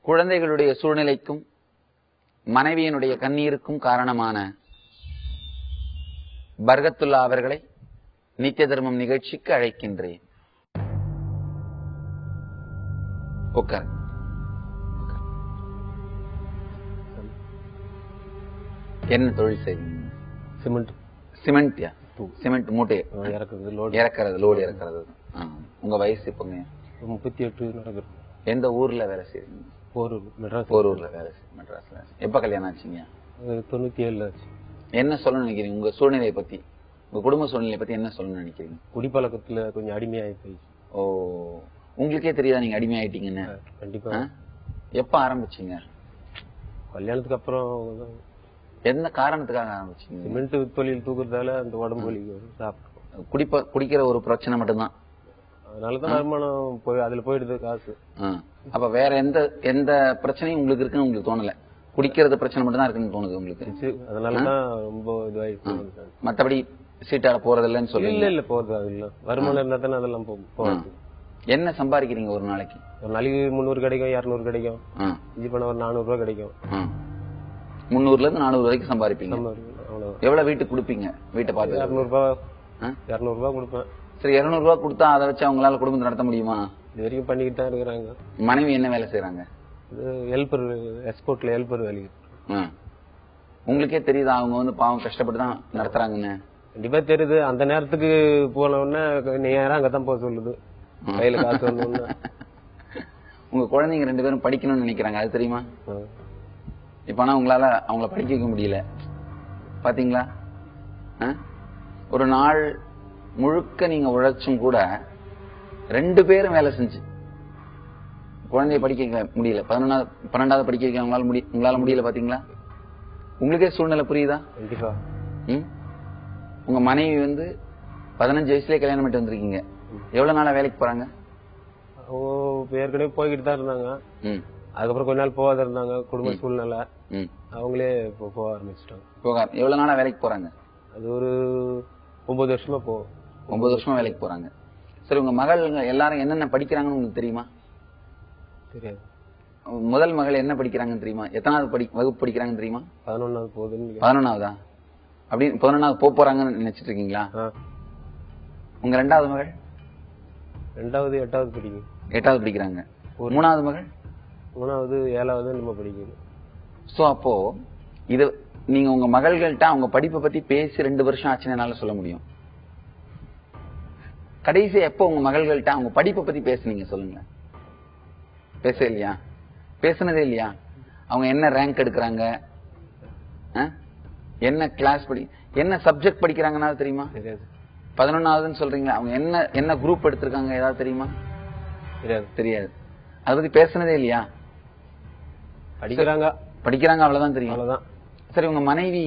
குழந்தைகளுடைய சூழ்நிலைக்கும் மனைவியினுடைய கண்ணீருக்கும் காரணமான பர்கத்துல்லா அவர்களை நித்திய தர்மம் நிகழ்ச்சிக்கு அழைக்கின்றேன். உட்கார். என்ன தொழில் செய்வீங்க? சிமெண்ட் சிமெண்ட் மூட்டை இறக்குறது, லோடு இறக்குறது. உங்க வயசு இப்பங்க 38 நடக்குது. எந்த ஊர்ல வேலை செய்றீங்க? போரூர்ல வேலை செய்யுங்க. மெட்ராஸ்ல. எப்ப கல்யாணம் ஆச்சுங்க? 97 ஆச்சு. என்ன சொல்ல நினைக்கிறீங்க உங்க சூழ்நிலையை பத்தி, உங்க குடும்ப சூழ்நிலையை பத்தி என்ன சொல்ல நினைக்கிறீங்க? குடிப்பழக்கத்துல கொஞ்சம் அடிமையாகி போயிடுச்சு. ஓ, உங்களுக்கே தெரியாதா நீங்க அடிமை ஆயிட்டீங்கன்னு? கண்டிப்பா. எப்ப ஆரம்பிச்சீங்க? கல்யாணத்துக்கு அப்புறம். என்ன காரணத்துக்காக ஆரம்பிச்சீங்க? சிமெண்ட் தொழில் தூக்குறதால அந்த உடம்பு வலி சாப்பிடும். குடிக்கிற ஒரு பிரச்சனை மட்டும்தான். அதனாலதான் வருமானம் அதுல போயிடுது காசு. அப்ப வேற எந்த பிரச்சனையும் உங்களுக்கு இருக்குன்னு உங்களுக்கு தோணல? குடிக்கிறது பிரச்சனை மட்டும் தான் இருக்குன்னு தோணுது உங்களுக்கு? அதனாலதான் ரொம்ப இதுவாயிடுச்சு. மத்தபடி சீட்டாட போறது இல்லன்னு சொல்லி? இல்ல போறது இல்ல. வருமானம் இருந்தா தானே அதெல்லாம் போகுது. என்ன சம்பாதிக்கிறீங்க ஒரு நாளைக்கு? ஒரு நாளைக்கு 300 கிடைக்கும், 200 கிடைக்கும். இது பண்ண ஒரு 400 ரூபாய் கிடைக்கும். 300 இருந்து 400 வரைக்கும் சம்பாதிப்பீங்க. எவ்வளவு வீட்டுக்கு கொடுப்பீங்க? வீட்டை பார்த்து 200 ரூபாய் கொடுப்பேன். சரி, 200 ரூபாய் கொடுத்தா அதை வச்சு அவங்களால குடும்பத்தை நடத்த முடியுமா? இது வரைக்கும் பண்ணிக்கிட்டு தான் இருக்கிறாங்க. மனைவி என்ன வேலை செய்யறாங்க? ஹெல்பர், எக்ஸ்போர்ட்ல ஹெல்பர் வேலைக்கு. உங்களுக்கே தெரியுதா அவங்க வந்து பாவம் கஷ்டப்பட்டு தான் நடத்துறாங்கன்னு? கண்டிப்பா தெரியுது. அந்த நேரத்துக்கு போன உடனே நேரம் அங்கதான் போக சொல்லுது. கையில காசு வந்து உங்க குழந்தைங்க 2 பேரும் படிக்கணும்னு நினைக்கிறாங்க, அது தெரியுமா? இப்ப ஆனா உங்களால அவங்கள படிக்க வைக்க முடியல. பாத்தீங்களா? ஒரு நாள் முழுக்க நீங்க உழைச்சும் கூட 2 பேரும் வேலை செஞ்சு குழந்தைய படிக்க முடியல. 12வது படிக்க வைக்க உங்களால முடியல. பாத்தீங்களா? உங்களுக்கே சூழ்நிலை புரியுதா? கண்டிப்பா. உங்க மனைவி வந்து 15 வயசுலயே கல்யாணம் பண்ணிட்டு வந்திருக்கீங்க. எவ்வளவு நாளா வேலைக்கு போறாங்க? ஏற்கனவே போய்கிட்டு தான் இருந்தாங்க. அதுக்கப்புறம் கொஞ்ச நாள் போகாத இருந்தாங்க. குடும்ப சூழ்நிலை அவங்களே போக ஆரம்பிச்சுட்டாங்க. எவ்வளவு நாளா வேலைக்கு போறாங்க? அது ஒரு 9 வருஷமா 9 வருஷமா வேலைக்கு போறாங்க. சரி, உங்க மகள் எல்லாரும் என்னென்ன படிக்கிறாங்கன்னு உங்களுக்கு தெரியுமா? தெரியாது. முதல் மகள் என்ன படிக்கிறாங்கன்னு தெரியுமா? எத்தனாவது வகுப்பு படிக்கிறாங்கன்னு தெரியுமா? 11வது போகுதுன்னு. 11வதா? அப்படி 11வது போறாங்கன்னு நினைச்சிட்டு இருக்கீங்களா? உங்க 2வது மகள்? 2வது 8வது படிக்கும். 8வது படிக்கிறாங்க. 3வது மகள்? 3வது 7வது நம்ம படிக்கணும். சோ அப்போ இது நீங்க உங்க மகள்கள்ட்ட அவங்க படிப்பை பத்தி பேசி 2 வருஷம் ஆச்சுன்னு என்னால சொல்ல முடியும். கடைசி எப்போ உங்க மகள்கள்ட்ட அவங்க படிப்பை பத்தி பேசுனீங்க சொல்லுங்க? பேச இல்லையா? பேசுனதே இல்லையா? அவங்க என்ன ரேங்க் எடுக்கிறாங்க, என்ன கிளாஸ் என்ன சப்ஜெக்ட் படிக்கிறாங்கன்னா தெரியுமா? 11வதுன்னு சொல்றீங்களா? அவங்க என்ன குரூப் எடுத்திருக்காங்க ஏதாவது தெரியுமா? தெரியாது. அதை பத்தி பேசுனதே இல்லையா? படிக்கிறாங்க அவ்வளவுதான் தெரியும். அவ்வளவுதான். சரி, உங்க மனைவி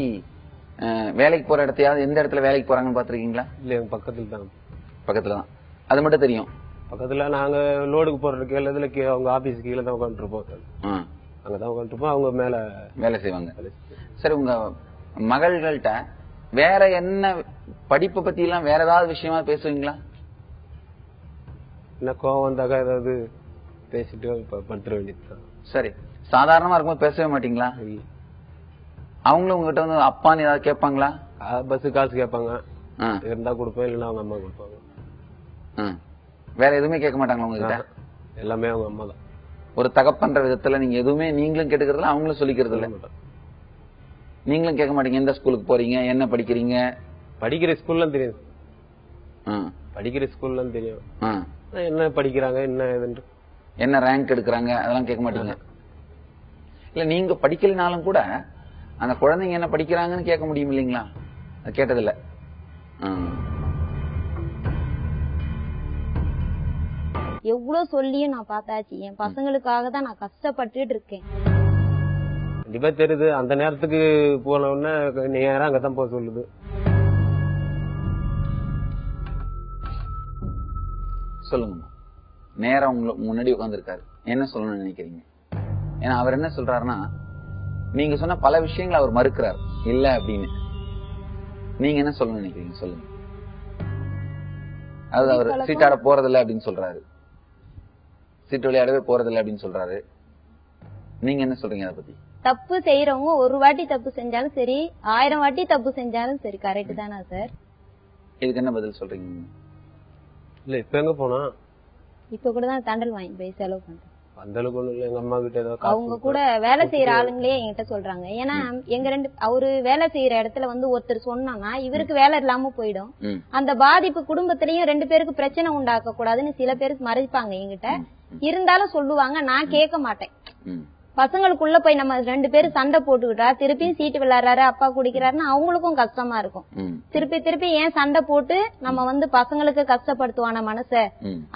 வேலைக்கு போற இடத்தையாவது எந்த இடத்துல வேலைக்கு போறாங்கன்னு பாத்துருக்கீங்களா? இல்ல, பக்கத்துல தான். அது மட்டும் தெரியும். பக்கத்துல நாங்க லோடுக்கு போறதுக்கு இதுல அவங்க ஆபீஸ் கீழே தான் உட்காந்துருப்போம். அங்கதான் உட்காந்துருப்போம். அவங்க மேல வேலை செய்வாங்க. சரி, உங்க மகள்கள்ட்ட வேற என்ன படிப்பை பத்தி எல்லாம் வேற ஏதாவது விஷயமா பேசுவீங்களா? என்ன கோவம் வந்தாக்கா ஏதாவது பேசிட்டு படுத்துற வேண்டியதுதான். சரி, சாதாரணமா இருக்கும்போது பேசவே மாட்டீங்களா? அவங்களும் உங்ககிட்ட வந்து அப்பான்னு ஏதாவது கேட்பாங்களா? பஸ் காசு கேட்பாங்க, இருந்தா கொடுப்பேன், இல்லைன்னா அவங்க அம்மா கொடுப்பாங்க. வேற எதுவுமே கேட்க மாட்டாங்களா உங்ககிட்ட? எல்லாமே அவங்க அம்மா தான். ஒரு தகப்பன்ற விதத்துல நீங்க எதுவுமே நீங்களும் கேட்டுக்கிறதுல அவங்களும் சொல்லிக்கிறது இல்ல? நீங்களும் கேட்க மாட்டீங்க எந்த ஸ்கூலுக்கு போறீங்க, என்ன படிக்கிறீங்க? படிக்கிற ஸ்கூல்லாம் தெரியும். என்ன படிக்கிறாங்க, என்ன ரேங்க் எடுக்கிறாங்க அதெல்லாம் கேட்க மாட்டீங்க? இல்ல, நீங்க படிக்கலனாலும் கூட அந்த குழந்தைங்க என்ன படிக்கிறாங்கன்னு கேட்க முடியும் இல்லைங்களா? அது கேட்டதில்ல. எவ்வளவு சொல்லியும் நான் பார்த்தாச்சு. என் பசங்களுக்காக தான் நான் கஷ்டப்பட்டு இருக்கேன். கண்டிப்பா தெரியுது. அந்த நேரத்துக்கு போன உடனே நேரம் அங்கதான் போக சொல்லுது. சொல்லுங்க. நேரம் உங்களுக்கு முன்னாடி உட்கார்ந்துருக்காரு, என்ன சொல்லணும்னு நினைக்கிறீங்க? ஏன்னா அவர் என்ன சொல்றாருன்னா, நீங்க சொன்ன பல விஷயங்களை அவர் மறுக்கிறார் இல்ல அப்படின்னு. நீங்க என்ன சொல்லணும்னு நினைக்கிறீங்க? சொல்லுங்க. அதாவது அவர் சீட்டாட போறதில்லை அப்படின்னு சொல்றாரு, சீட்டு விளையாடவே போறதில்லை அப்படின்னு சொல்றாரு. நீங்க என்ன சொல்றீங்க அதை பத்தி? தப்பு செய்யறவங்க ஒரு வாட்டி தப்பு செஞ்சாலும் சரி, 1000 வாட்டி தப்பு செஞ்சாலும் சரி, கரெக்ட் தானா சார்? இதுக்கு என்ன பதில் சொல்றீங்க? இல்ல இப்ப எங்க போனா இப்ப கூட தான் தண்டல் வாங்கி போய் செலவு பண்றேன். அந்த அளவுக்கு ஒண்ணும் இல்ல. எங்க அம்மா கிட்ட ஏதோ அவங்க கூட வேலை செய்யற ஆளுங்களே என்கிட்ட சொல்றாங்க. ஏன்னா எங்க அவரு வேலை செய்யற இடத்துல ஒருத்தர் சொன்னா இவருக்கு வேலை இல்லாம போயிடும். அந்த பாதிப்பு குடும்பத்திலயும் 2 பேருக்கு பிரச்சனை உண்டாக்க கூடாதுன்னு சில பேருக்கு மறைப்பாங்க என்கிட்ட. இருந்தாலும் சொல்லுவாங்க, நான் கேட்க மாட்டேன். பசங்களுக்குள்ள போய் நம்ம 2 பேரும் சண்டை போட்டுக்கிட்டா திருப்பியும் சீட்டு விளையாடுறாரு, அப்பா குடிக்கிறாருன்னு அவங்களுக்கும் கஷ்டமா இருக்கும். திருப்பி ஏன் சண்டை போட்டு நம்ம பசங்களுக்கு கஷ்டப்படுத்துவான மனச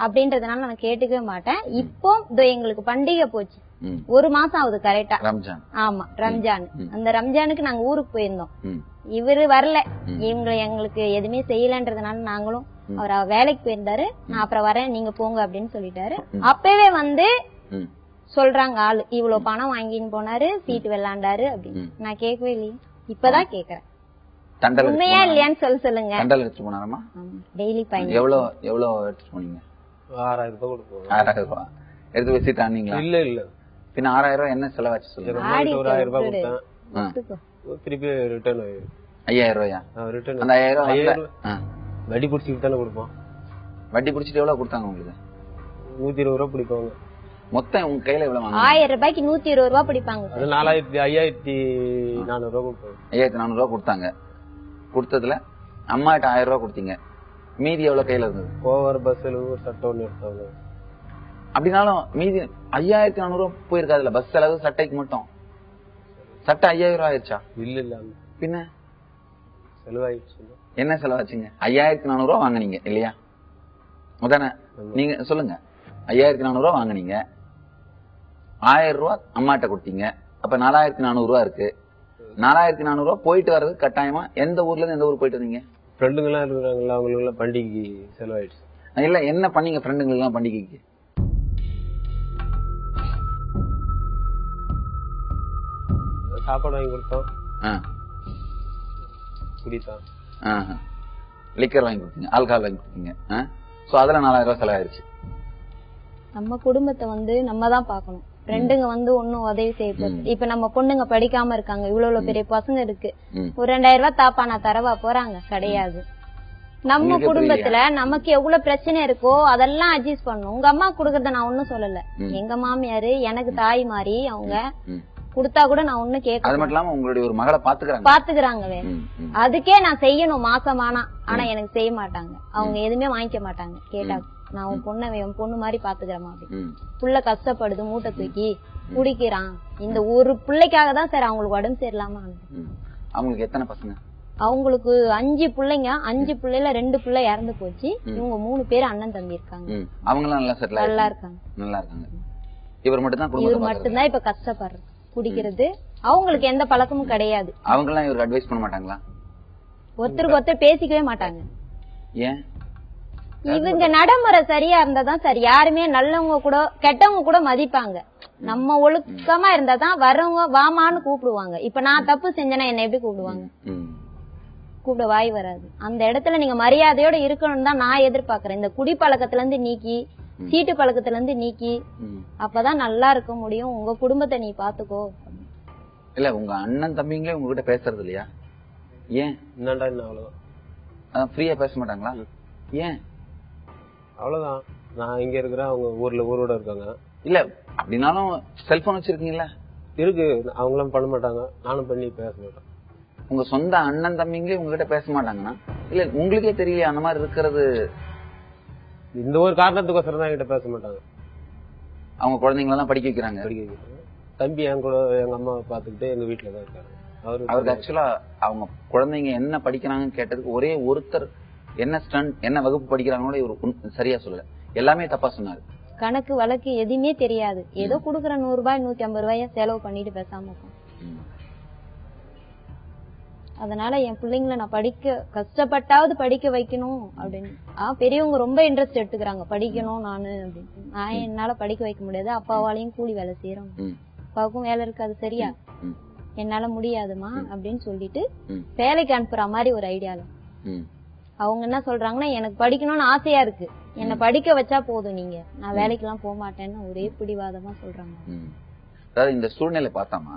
அப்படின்றதுனால நான் கேட்டுக்கவே மாட்டேன். இப்போ எங்களுக்கு பண்டிகை போச்சு, 1 மாசம் ஆகுது கரெக்டா. ஆமா, ரம்ஜான். அந்த ரம்ஜானுக்கு நாங்க ஊருக்கு போயிருந்தோம். இவரு வரல, எங்களுக்கு எதுவுமே செய்யலன்றதுனால நாங்களும் அவர் வேலைக்கு போயிருந்தாரு. நான் அப்புறம் வரேன், நீங்க போங்க அப்படின்னு சொல்லிட்டாரு. அப்பவே சொல்றாங்க ஆளு, இவ்வளவு பணம் வாங்கின்னு போனாரு, சீட்டு விளையாண்டாரு அப்படின்னு. நான் கேட்கவே இல்லையே, இப்பதான் கேக்குறேன். உண்மையா இல்லையான்னு சொல்லுங்க. டெய்லி பையன் எவ்வளவு எடுத்துட்டு போனீங்க? 6000 ரூபாய் கொடுப்போம். 6000 ரூபாய் எடுத்து வச்சுட்டு ஆனீங்களா? இல்ல பின்ன 6000 ரூபாய் என்ன செலவாச்சு சொல்லுங்க. ஒரு 1000 ரூபாய் கொடுத்தேன், திருப்பி ரிட்டர்ன் 5000 ரூபாயா? ரிட்டர்ன் அந்த 5000 வட்டி பிடிச்சிட்டு தானே கொடுப்போம். வட்டி பிடிச்சிட்டு எவ்வளவு கொடுத்தாங்க உங்களுக்கு? 120 ரூபாய் பிடிப்பாங்க. மொத்தம் உங்க கையில எவ்வளவு வாங்க? 1000 ரூபாய்க்கு 120 ரூபாய் பிடிப்பாங்க. அது 5400 ரூபாய் கொடுப்பாங்க. 5400 ரூபாய் கொடுத்தாங்க. கொடுத்ததுல அம்மாட்ட 1000 ரூபாய் கொடுத்தீங்க. மீதி எவ்வளவு கையில இருந்தது? ஓவர் பஸ் செலவு, சட்டை ஒண்ணு எடுத்தாங்க. அப்படினாலும் மீதி 5400 ரூபாய் போயிருக்காதுல பஸ் செலவு, சட்டைக்கு மட்டும். சட்டை 5000 ரூபாய் ஆயிடுச்சா? இல்ல பின்ன செலவாயிடுச்சு. என்ன செலவாச்சுங்க? 5400 ரூபாய் வாங்குனீங்க இல்லையா? உடனே நீங்க சொல்லுங்க. 5400 ரூபாய் வாங்குனீங்க, 1000 ரூபாய் அம்மாட்ட கொடுத்தீங்க. அப்ப 4400 ரூபாய் இருக்கு. 4400 ரூபாய் போயிட்டு வர்றது கட்டாயமா எந்த ஊர்ல இருந்து எந்த ஊர் போயிட்டு வந்தீங்க? ஃப்ரெண்டுங்க எல்லாம் இருக்கிறாங்களா, அவங்களுக்கு எல்லாம் பண்டிகைக்கு செலவாயிடுச்சு. இல்ல என்ன பண்ணீங்க ஃப்ரெண்டுங்களுக்கு எல்லாம் பண்டிகைக்கு? சாப்பாடு வாங்கி கொடுத்தோம், குடித்தான், லிக்கர் வாங்கி கொடுத்தீங்க, ஆல்கஹால் வாங்கி கொடுத்தீங்க. சோ அதுல 4000 ரூபாய் செலவாயிருச்சு. நம்ம குடும்பத்தை நம்ம தான் பாக்கணும். ஃப்ரெண்டுங்க ஒன்னும் உதவி செய்யப்போது. இப்ப நம்ம பொண்ணுங்க படிக்காம இருக்காங்க, இவ்வளவு பெரிய பசங்க இருக்கு. ஒரு 2000 ரூபாய் தாப்பா நான் தரவா போறாங்க? கிடையாது. நம்ம குடும்பத்துல நமக்கு எவ்வளவு பிரச்சனை இருக்கோ அதெல்லாம் அட்ஜஸ்ட் பண்ணும். உங்க அம்மா குடுக்கறத நான் ஒன்னும் சொல்லல. எங்க மாமியாரு எனக்கு தாய் மாதிரி, அவங்க குடுத்தா கூட நான் ஒன்னும் கேட்க. அது மட்டும் இல்லாம உங்களுடைய ஒரு மகளை பாத்துக்கிறாங்க. அதுக்கே நான் செய்யணும் மாசமானா, ஆனா எனக்கு செய்ய மாட்டாங்க. அவங்க எதுவுமே வாங்கிக்க மாட்டாங்க. கேட்டா நான் உன் பொண்ணு மாதிரி பாத்துக்கிறேன் அப்படி. புள்ள கஷ்டப்படுது, மூட்டை தூக்கி குடிக்கிறான். இந்த ஒரு பிள்ளைக்காக தான் சார் அவங்களுக்கு உடம்பு சரியில்லாம. அவங்களுக்கு எத்தனை பசங்க? அவங்களுக்கு 5 பிள்ளைங்க. 5 பிள்ளைல 2 பிள்ளை இறந்து போச்சு. இவங்க 3 பேர் அண்ணன் தம்பி இருக்காங்க. அவங்க நல்லா இருக்காங்க. இவர் மட்டும்தான் இப்ப கஷ்டப்படுறது, குடிக்கிறது. அவங்களுக்கு எந்த பழக்கமும் கிடையாது. அவங்க எல்லாம் இவருக்கு அட்வைஸ் பண்ண மாட்டாங்களா? ஒருத்தருக்கு ஒருத்தர் பேசிக்கவே மாட்டாங்க. ஏன்? இவங்க நடைமுறை சரியா இருந்தாதான் சார் யாருமே நல்லவங்க கூட கெட்டவங்க கூட மதிப்பாங்க. நம்ம ஒழுக்கமா இருந்தாதான் வரவங்க வாமான்னு கூப்பிடுவாங்க. இப்ப நான் தப்பு செஞ்சேன்னா என்ன எப்படி கூப்பிடுவாங்க? கூப்பிட வாய் வராது. அந்த இடத்துல நீங்க மரியாதையோட இருக்கணும்னு தான் நான் எதிர்பார்க்கறேன். இந்த குடி பழக்கத்துல இருந்து நீக்கி, சீட்டு பழக்கத்துல இருந்து நீக்கி, அப்பதான் நல்லா இருக்க முடியும். உங்க குடும்பத்தை நீ பாத்துக்கோ. இல்ல உங்க அண்ணன் தம்பிங்களே உங்ககிட்ட பேசுறது இல்லையா? ஏன்? என்னடா என்ன அவ்வளவுதான் ஃப்ரீயா பேச மாட்டாங்களா? ஏன்? அவ்வளவுதான். நான் இங்க இருக்கிறேன், அவங்க ஊரோட இருக்காங்க. இல்ல அப்படின்னாலும் செல்போன் வச்சிருக்கீங்களா? இருக்கு. அவங்களும் பண்ண மாட்டாங்க, நானும் பண்ணி பேச மாட்டேன். உங்க சொந்த அண்ணன் தம்பிங்களே உங்ககிட்ட பேச மாட்டாங்கன்னா இல்ல உங்களுக்கே தெரியல அந்த மாதிரி இருக்கிறது? இந்த ஒரு காரணத்துக்கோசரம் தான் என்கிட்ட பேச மாட்டாங்க. அவங்க குழந்தைங்களெல்லாம் படிக்க வைக்கிறாங்க. தம்பி என் கூட எங்க அம்மா பாத்துக்கிட்டு எங்க வீட்டுல தான் இருக்காரு. அவருக்கு ஆக்சுவலா அவங்க குழந்தைங்க என்ன படிக்கிறாங்கன்னு கேட்டதுக்கு ஒரே ஒருத்தர் என்ன வகுப்பு படிக்கிறாங்களோ இவர் சரியா சொல்லல, எல்லாமே தப்பா சொன்னாரு. கணக்கு வழக்கு எதுவுமே தெரியாது. ஏதோ குடுக்கற 100 ரூபாய் 150 ரூபாய செலவு பண்ணிட்டு பேசாம இருக்கும். அதனால என் பிள்ளைங்களை நான் கஷ்டப்பட்டாவது படிக்க வைக்கணும் அப்படின்னு. பெரியவங்க ரொம்ப இன்ட்ரெஸ்ட் எடுத்துக்கிறாங்க, படிக்கணும் நானு அப்படின்னு. நான் என்னால படிக்க வைக்க முடியாது. அப்பாவாலையும் கூலி வேலை செய்யறோம், அப்பாவுக்கும் வேலை இருக்காது சரியா, என்னால முடியாதுமா அப்படின்னு சொல்லிட்டு வேலைக்கு அனுப்புற மாதிரி ஒரு ஐடியால. அவங்க என்ன சொல்றாங்கன்னா, எனக்கு படிக்கணும்னு ஆசையா இருக்கு, என்ன படிக்க வச்சா போதும், நீங்க நான் வேலைக்கு எல்லாம் போக மாட்டேன்னு ஒரே பிடிவாதமா சொல்றாங்க. அதாவது இந்த சூழ்நிலை பார்த்தாமா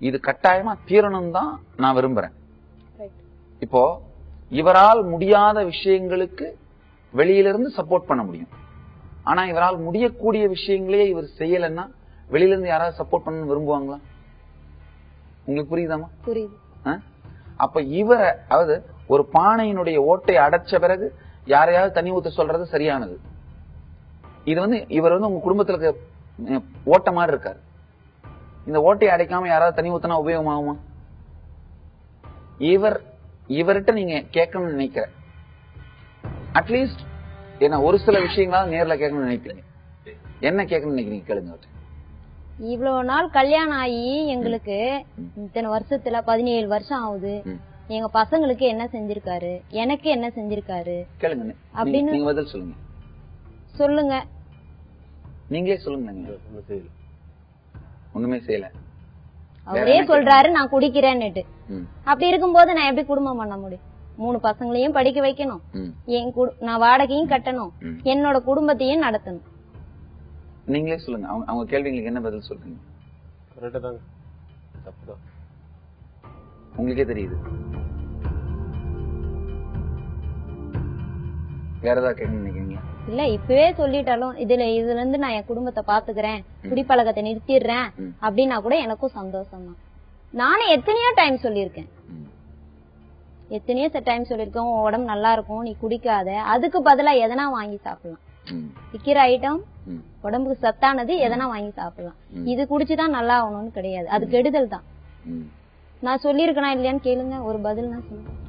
இது கட்டாயமா தீரணும் தான் நான் விரும்புறேன். இப்போ இவரால் முடியாத விஷயங்களுக்கு வெளியிலிருந்து சப்போர்ட் பண்ண முடியும். ஆனா இவரால் முடியக்கூடிய விஷயங்களே இவர் செய்யலன்னா வெளியில இருந்து யாராவது சப்போர்ட் பண்ணணும்னு விரும்புவாங்களா? உங்களுக்கு புரியுதாமா? புரியுது. அப்ப இவரை, அதாவது ஒரு பானையினுடைய ஓட்டை அடைச்ச பிறகு யாரையாவது தண்ணி ஊத்த சொல்றது சரியானது. இது இவர் உங்க குடும்பத்துல ஓட்ட மாதிரி இருக்காரு. இந்த ஓட்டையை அடைக்காம யாராவது தண்ணி ஊத்தினா உபயோகமாகுமா? இவர்கிட்ட நீங்க கேட்கணும்னு நினைக்கிற அட்லீஸ்ட் என்ன ஒரு சில விஷயங்களாவது நேர்ல கேட்கணும்னு நினைக்கிறீங்க. என்ன கேட்கணும்னு நினைக்கிறீங்க கேளுங்க. இவ்வளவு நாள் கல்யாணம் ஆகி எங்களுக்கு இத்தனை வருஷத்துல 17 வருஷம் ஆகுது. எங்க பசங்களுக்கு என்ன செஞ்சிருக்காரு, எனக்கு என்ன செஞ்சிருக்காரு கேளுங்க அப்படின்னு நீங்க பதில் சொல்லுங்க. சொல்லுங்க, நீங்களே சொல்லுங்க. ஒண்ணுமே செய்யல. அவரே சொல்றாரு நான் குடிக்கிறேன்னுட்டு. அப்படி இருக்கும்போது நான் எப்படி குடும்பம் பண்ண முடியும்? 3 பசங்களையும் படிக்க வைக்கணும், நான் வாடகையும் கட்டணும், என்னோட குடும்பத்தையும் நடத்தணும். நீங்களே சொல்லுங்க. அவங்க கேள்விங்களுக்கு என்ன பதில் சொல்றீங்க? உங்களுக்கே தெரியுது. வேற ஏதாவது கேட்க நினைக்கிறீங்க? இல்ல இப்பவே சொல்லிட்டாலும் இதுல இருந்து நான் என் குடும்பத்தை பாத்துக்கிறேன், குடிப்பழக்கத்தை நிறுத்திடுறேன் அப்படின்னா கூட எனக்கும் சந்தோஷம் தான். நானும் எத்தனையோ டைம் சொல்லியிருக்கேன், உடம்பு நல்லா இருக்கும், நீ குடிக்காத. அதுக்கு பதிலா எதனா வாங்கி சாப்பிடலாம். விக்கிற ஐட்டம் உடம்புக்கு சத்தானது எதனா வாங்கி சாப்பிடலாம். இது குடிச்சுதான் நல்லா ஆகணும்னு கிடையாது, அது கெடுதல் தான். நான் சொல்லியிருக்கேனா இல்லையான்னு கேளுங்க, ஒரு பதில் நான் சொல்லுவேன்.